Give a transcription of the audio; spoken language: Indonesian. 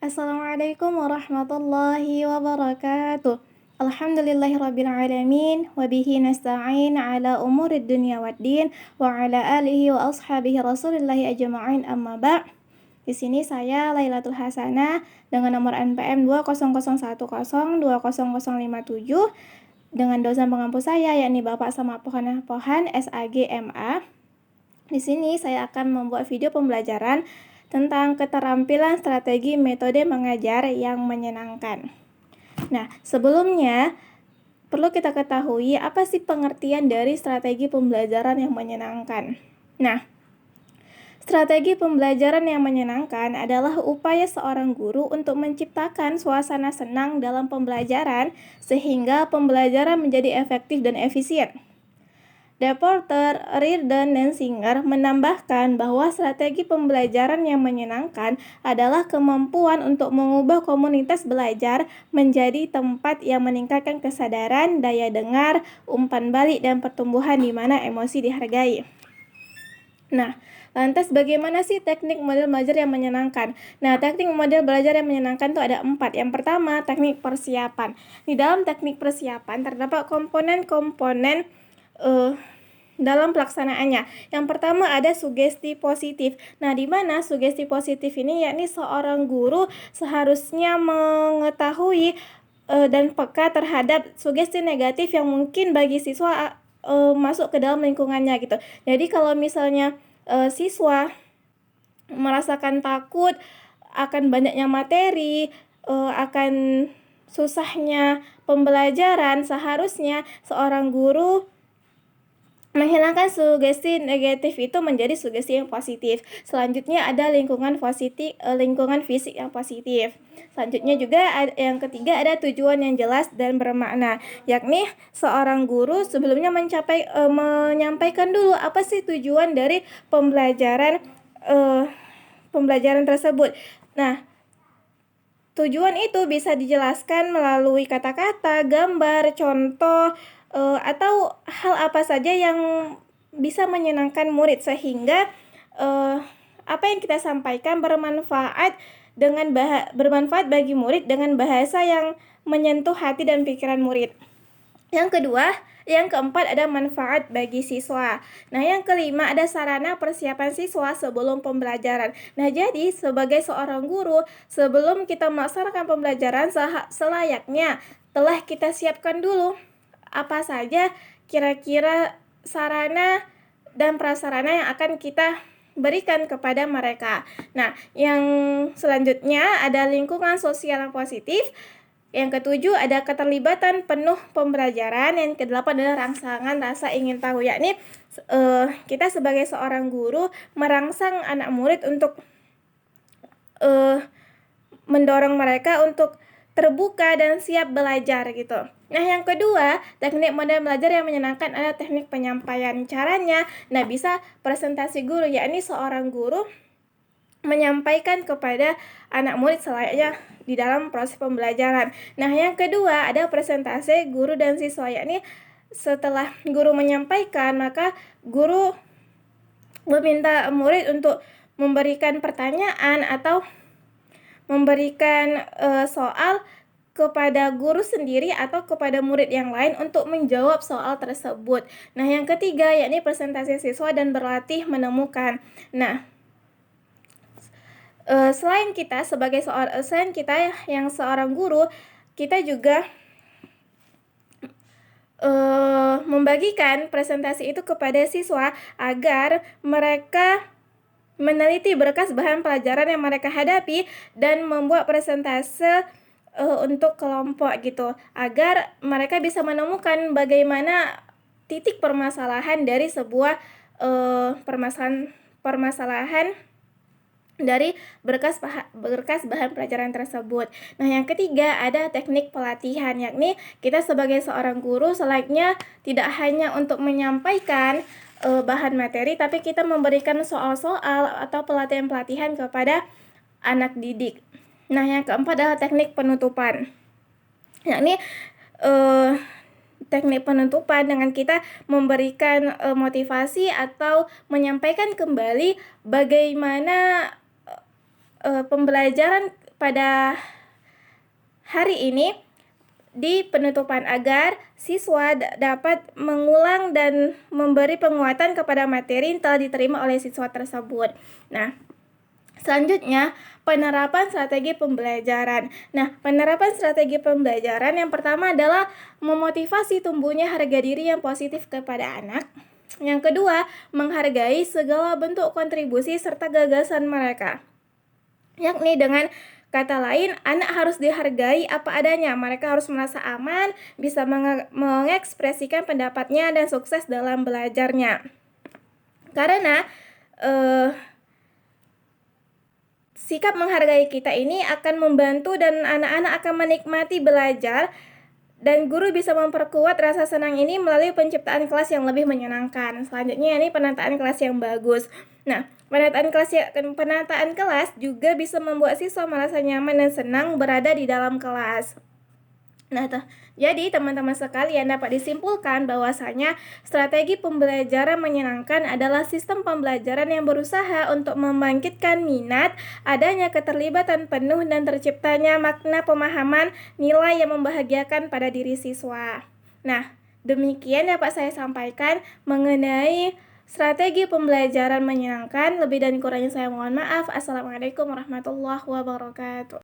Assalamualaikum warahmatullahi wabarakatuh. Alhamdulillahirrabbilalamin. Wabihi nasta'in ala umurid dunya waddin. Wa ala alihi wa ashabihi rasulillahi ajma'in amma ba'. Di sini saya Lailatul Hasanah dengan nomor NPM 20010200057 dengan dosen pengampu saya yakni Bapak Sama Pohan SAGMA. Di sini saya akan membuat video pembelajaran tentang keterampilan strategi metode mengajar yang menyenangkan. Nah, sebelumnya perlu kita ketahui apa sih pengertian dari strategi pembelajaran yang menyenangkan. Nah, strategi pembelajaran yang menyenangkan adalah upaya seorang guru untuk menciptakan suasana senang dalam pembelajaran sehingga pembelajaran menjadi efektif dan efisien. Deporter, Reardon, dan Singer menambahkan bahwa strategi pembelajaran yang menyenangkan adalah kemampuan untuk mengubah komunitas belajar menjadi tempat yang meningkatkan kesadaran, daya dengar, umpan balik, dan pertumbuhan di mana emosi dihargai. Nah, lantas bagaimana sih teknik model belajar yang menyenangkan? Nah, teknik model belajar yang menyenangkan itu ada 4. Yang pertama, teknik persiapan. Di dalam teknik persiapan terdapat komponen-komponen dalam pelaksanaannya. Yang pertama ada sugesti positif. Nah, di mana sugesti positif ini yakni seorang guru seharusnya mengetahui dan peka terhadap sugesti negatif yang mungkin bagi siswa masuk ke dalam lingkungannya gitu. Jadi kalau misalnya siswa merasakan takut akan banyaknya materi, akan susahnya pembelajaran, seharusnya seorang guru menghilangkan sugesti negatif itu menjadi sugesti yang positif. Selanjutnya ada lingkungan fisik yang positif. Selanjutnya juga yang ketiga ada tujuan yang jelas dan bermakna, yakni seorang guru sebelumnya menyampaikan dulu apa sih tujuan dari pembelajaran tersebut. Nah, tujuan itu bisa dijelaskan melalui kata-kata, gambar, contoh, atau hal apa saja yang bisa menyenangkan murid sehingga apa yang kita sampaikan bermanfaat bagi murid dengan bahasa yang menyentuh hati dan pikiran murid. Yang keempat ada manfaat bagi siswa. Nah, yang kelima ada sarana persiapan siswa sebelum pembelajaran. Nah, jadi sebagai seorang guru, sebelum kita melaksanakan pembelajaran selayaknya telah kita siapkan dulu apa saja kira-kira sarana dan prasarana yang akan kita berikan kepada mereka. Nah, yang selanjutnya ada lingkungan sosial yang positif. Yang ketujuh ada keterlibatan penuh pembelajaran. Yang kedelapan adalah rangsangan rasa ingin tahu, yakni kita sebagai seorang guru merangsang anak murid untuk mendorong mereka untuk terbuka dan siap belajar gitu. Nah, yang kedua, teknik model belajar yang menyenangkan adalah teknik penyampaian. Caranya, nah bisa presentasi guru, yakni seorang guru menyampaikan kepada anak murid selayaknya di dalam proses pembelajaran. Nah, yang kedua ada presentasi guru dan siswa, yakni setelah guru menyampaikan, maka guru meminta murid untuk memberikan pertanyaan atau memberikan soal kepada guru sendiri atau kepada murid yang lain untuk menjawab soal tersebut. Nah, yang ketiga yakni presentasi siswa dan berlatih menemukan. Nah, selain kita yang seorang guru, kita juga membagikan presentasi itu kepada siswa agar mereka meneliti berkas bahan pelajaran yang mereka hadapi dan membuat presentase untuk kelompok gitu, agar mereka bisa menemukan bagaimana titik permasalahan dari sebuah permasalahan dari berkas bahan pelajaran tersebut. Nah, yang ketiga ada teknik pelatihan, yakni kita sebagai seorang guru selayaknya tidak hanya untuk menyampaikan bahan materi, tapi kita memberikan soal-soal atau pelatihan-pelatihan kepada anak didik. Nah, yang keempat adalah teknik penutupan, yakni teknik penutupan dengan kita memberikan motivasi atau menyampaikan kembali bagaimana pada hari ini di penutupan agar siswa dapat mengulang dan memberi penguatan kepada materi yang telah diterima oleh siswa tersebut. Nah, selanjutnya, penerapan strategi pembelajaran. Nah, penerapan strategi pembelajaran yang pertama adalah memotivasi tumbuhnya harga diri yang positif kepada anak. Yang kedua, menghargai segala bentuk kontribusi serta gagasan mereka. Yakni dengan kata lain, anak harus dihargai apa adanya. Mereka harus merasa aman, bisa mengekspresikan pendapatnya dan sukses dalam belajarnya. Karena sikap menghargai kita ini akan membantu dan anak-anak akan menikmati belajar dan guru bisa memperkuat rasa senang ini melalui penciptaan kelas yang lebih menyenangkan. Selanjutnya ini penataan kelas yang bagus. Nah, penataan kelas juga bisa membuat siswa merasa nyaman dan senang berada di dalam kelas. Nah, jadi teman-teman sekalian dapat disimpulkan bahwasanya strategi pembelajaran menyenangkan adalah sistem pembelajaran yang berusaha untuk membangkitkan minat, adanya keterlibatan penuh dan terciptanya makna pemahaman nilai yang membahagiakan pada diri siswa. Nah, demikian dapat saya sampaikan mengenai strategi pembelajaran menyenangkan. Lebih dan kurangnya saya mohon maaf. Assalamualaikum warahmatullahi wabarakatuh.